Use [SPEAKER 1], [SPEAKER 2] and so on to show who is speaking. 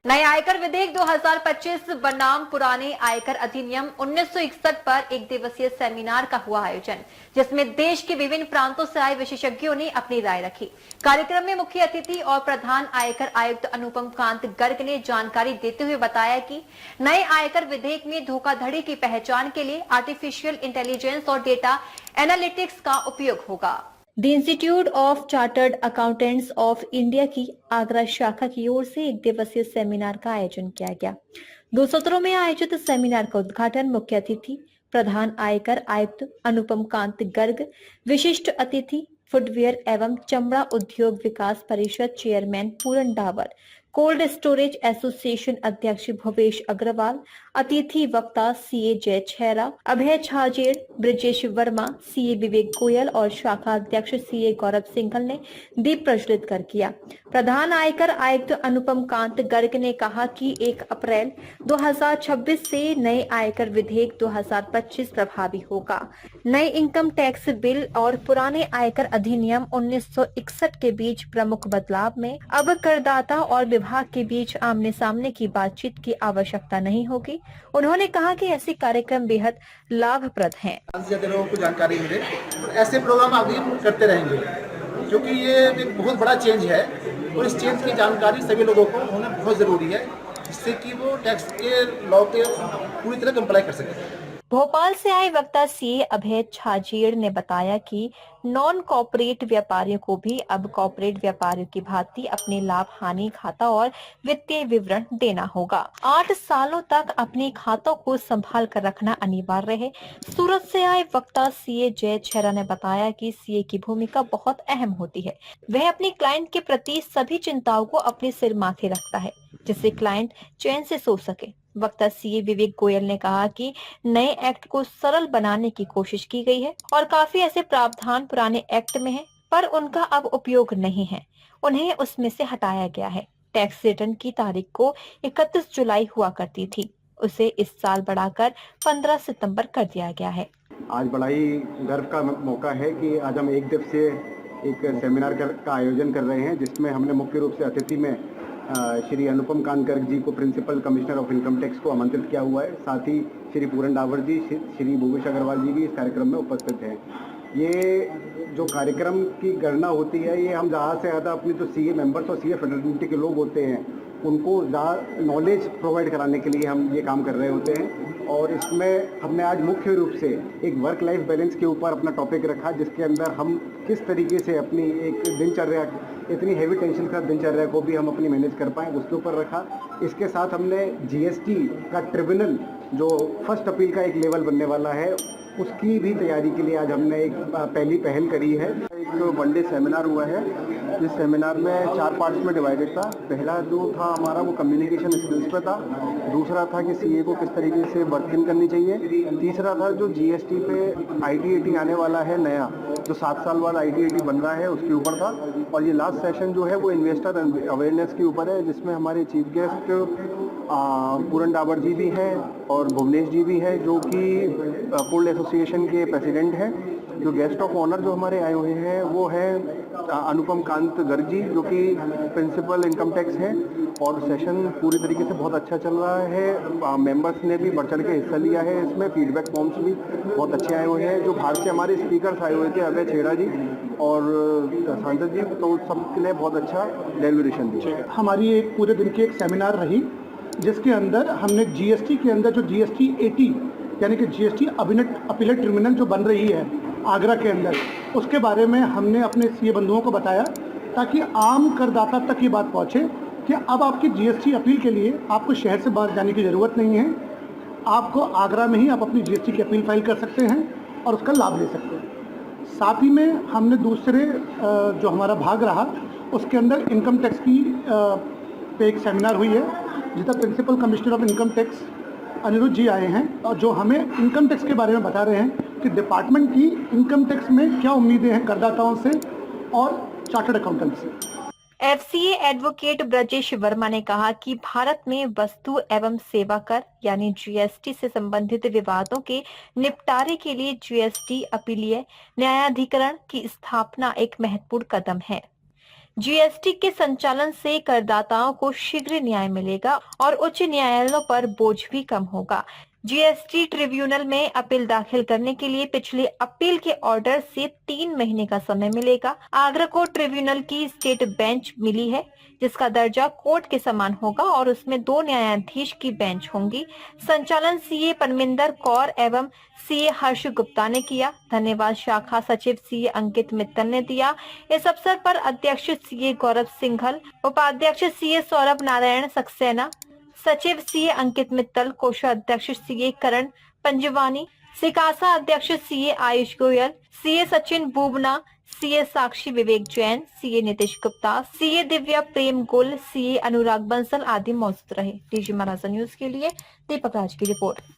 [SPEAKER 1] नए आयकर विधेयक 2025 बनाम पुराने आयकर अधिनियम 1961 पर एक दिवसीय सेमिनार का हुआ आयोजन, जिसमें देश के विभिन्न प्रांतों से आए विशेषज्ञों ने अपनी राय रखी। कार्यक्रम में मुख्य अतिथि और प्रधान आयकर आयुक्त अनुपम कांत गर्ग ने जानकारी देते हुए बताया कि नए आयकर विधेयक में धोखाधड़ी की पहचान के लिए आर्टिफिशियल इंटेलिजेंस और डेटा एनालिटिक्स का उपयोग होगा। The institute of chartered accountants of India की आगरा शाखा की ओर से एक दिवसीय सेमिनार का आयोजन किया गया। 2 सत्रों में आयोजित सेमिनार का उद्घाटन मुख्य अतिथि प्रधान आयकर आयुक्त अनुपम कांत गर्ग, विशिष्ट अतिथि फुटवियर एवं चमड़ा उद्योग विकास परिषद चेयरमैन पूरन डावर, कोल्ड स्टोरेज एसोसिएशन अध्यक्ष भूपेश अग्रवाल, अतिथि वक्ता सीए जय छेरा, अभय छाजेड़, ब्रजेश वर्मा, सीए विवेक गोयल और शाखा अध्यक्ष सीए गौरव सिंघल ने दीप प्रज्वलित कर किया। प्रधान आयकर आयुक्त अनुपम कांत गर्ग ने कहा कि 1 अप्रैल 2026 से नए आयकर विधेयक 2025 प्रभावी होगा। नए इनकम टैक्स बिल और पुराने आयकर अधिनियम 1961 के बीच प्रमुख बदलाव में अब करदाता और विभाग के बीच आमने सामने की बातचीत की आवश्यकता नहीं होगी। उन्होंने कहा कि ऐसे कार्यक्रम बेहद लाभप्रद हैं।
[SPEAKER 2] लोगों को जानकारी मिले और ऐसे प्रोग्राम आगे करते रहेंगे, क्योंकि ये एक बहुत बड़ा चेंज है और इस चेंज की जानकारी सभी लोगों को होना बहुत जरूरी है, जिससे कि वो टैक्स के लॉ के पूरी तरह कंप्लाई कर सकें।
[SPEAKER 1] भोपाल से आए वक्ता सीए अभय छाजेड़ ने बताया कि नॉन कॉर्पोरेट व्यापारियों को भी अब कॉर्पोरेट व्यापारियों की भांति अपने लाभ हानि खाता और वित्तीय विवरण देना होगा। 8 सालों तक अपने खातों को संभाल कर रखना अनिवार्य है। सूरत से आए वक्ता सीए जय छेरा ने बताया कि सीए की भूमिका बहुत अहम होती है। वह अपने क्लाइंट के प्रति सभी चिंताओं को अपने सिर माथे रखता है, जिससे क्लाइंट चैन से सो सके। वक्ता सीए विवेक गोयल ने कहा कि नए एक्ट को सरल बनाने की कोशिश की गई है और काफी ऐसे प्रावधान पुराने एक्ट में हैं, पर उनका अब उपयोग नहीं है। उन्हें उसमें से हटाया गया है। टैक्स रिटर्न की तारीख को 31 जुलाई हुआ करती थी, उसे इस साल बढ़ाकर 15 सितंबर कर दिया गया है।
[SPEAKER 3] आज बड़ा ही गर्व का मौका है कि आज हम एक दिवसीय एक सेमिनार का आयोजन कर रहे हैं, जिसमें हमने मुख्य रूप से अतिथि में श्री अनुपम कांत गर्ग जी को principal commissioner of income tax को आमंत्रित किया हुआ है। साथ ही श्री पूरन डावर जी, श्री भूपेश अग्रवाल जी भी इस कार्यक्रम में उपस्थित हैं। ये जो कार्यक्रम की गणना होती है, ये हम ज़्यादा से ज़्यादा अपनी जो सीए मेंबर्स और सीए फेडरलिटी के लोग होते हैं उनको ज़्यादा नॉलेज प्रोवाइड कराने के लिए हम ये काम कर रहे होते हैं। और इसमें हमने आज मुख्य रूप से एक वर्क लाइफ बैलेंस के ऊपर अपना टॉपिक रखा, जिसके अंदर हम किस तरीके से अपनी एक दिनचर्या, इतनी हैवी टेंशन का दिनचर्या को भी हम अपनी मैनेज कर पाएँ, उसके ऊपर रखा। इसके साथ हमने जीएसटी का ट्रिब्यूनल जो फर्स्ट अपील का एक लेवल बनने वाला है, उसकी भी तैयारी के लिए आज हमने एक पहली पहल करी है। एक वन डे सेमिनार हुआ है, जिस सेमिनार में 4 पार्ट्स में डिवाइडेड था। पहला जो था हमारा वो कम्युनिकेशन स्किल्स पे था, दूसरा था कि सीए को किस तरीके से वर्किंग करनी चाहिए, तीसरा था जो जीएसटी पे आईटीएटी आने वाला है नया, जो 7 साल बाद आईटीएटी बन रहा है, उसके ऊपर था। और ये लास्ट सेशन जो है वो इन्वेस्टर अवेयरनेस के ऊपर है, जिसमें हमारे चीफ गेस्ट पूरन डावर जी भी हैं और भुवनेश जी भी हैं, जो कि कोल्ड एसोसिएशन के प्रेसिडेंट हैं। जो गेस्ट ऑफ ऑनर जो हमारे आए हुए हैं वो है अनुपम कांत गर्ग जी, जो कि प्रिंसिपल इनकम टैक्स हैं। और सेशन पूरी तरीके से बहुत अच्छा चल रहा है। मेंबर्स ने भी बढ़ चढ़ के हिस्सा लिया है इसमें। फीडबैक फॉर्म्स भी बहुत अच्छे आए हुए हैं। जो बाहर से हमारे स्पीकर्स आए हुए थे, अभय छेड़ा जी और सांसद जी, तो सबके लिए बहुत अच्छा डेलिब्रेशन दिया।
[SPEAKER 4] हमारी एक पूरे दिन की एक सेमिनार रही, जिसके अंदर हमने जीएसटी के अंदर जो जीएसटी 80 यानी कि जीएसटी अपीलेट ट्रिब्यूनल जो बन रही है आगरा के अंदर, उसके बारे में हमने अपने सीए बंधुओं को बताया, ताकि आम करदाता तक ये बात पहुँचे कि अब आपकी जीएसटी अपील के लिए आपको शहर से बाहर जाने की ज़रूरत नहीं है। आपको आगरा में ही आप अपनी जीएसटी की अपील फाइल कर सकते हैं और उसका लाभ ले सकते हैं। साथ ही में हमने दूसरे जो हमारा भाग रहा, उसके अंदर इनकम टैक्स की पे एक सेमिनार हुई है, जिसका principal commissioner of income tax Aniruddha ji आए हैं और जो हमें इनकम टैक्स के बारे में बता रहे हैं कि डिपार्टमेंट की इनकम टैक्स में क्या उम्मीदें हैं करदाताओं से और चार्टर्ड अकाउंटेंट से।
[SPEAKER 1] एफसीए एडवोकेट ब्रजेश वर्मा ने कहा कि भारत में वस्तु एवं सेवा कर यानी जीएसटी से संबंधित विवादों के निपटारे के लिए जीएसटी अपीलीय न्यायाधिकरण की स्थापना एक महत्वपूर्ण कदम है। जीएसटी के संचालन से करदाताओं को शीघ्र न्याय मिलेगा और उच्च न्यायालयों पर बोझ भी कम होगा। जीएसटी ट्रिब्यूनल में अपील दाखिल करने के लिए पिछले अपील के ऑर्डर से 3 महीने का समय मिलेगा। आगरा कोर्ट ट्रिब्यूनल की स्टेट बेंच मिली है, जिसका दर्जा कोर्ट के समान होगा और उसमें 2 न्यायाधीश की बेंच होंगी। संचालन सीए परमिंदर कौर एवं सीए हर्ष गुप्ता ने किया। धन्यवाद शाखा सचिव सीए अंकित मित्तल ने दिया। इस अवसर पर अध्यक्ष सीए गौरव सिंघल, उपाध्यक्ष सीए सौरभ नारायण सक्सेना, सचिव सीए अंकित मित्तल, कोषाध्यक्ष सीए करण पंजवानी, सिकासा अध्यक्ष CA Ayush Goyal, CA Sachin Boobna, CA Sakshi Vivek Jain, CA Nitish Gupta, CA Divya Prem Gul, CA अनुराग बंसल आदि मौजूद रहे। डीजी महाराजा न्यूज के लिए दीपक राज की रिपोर्ट।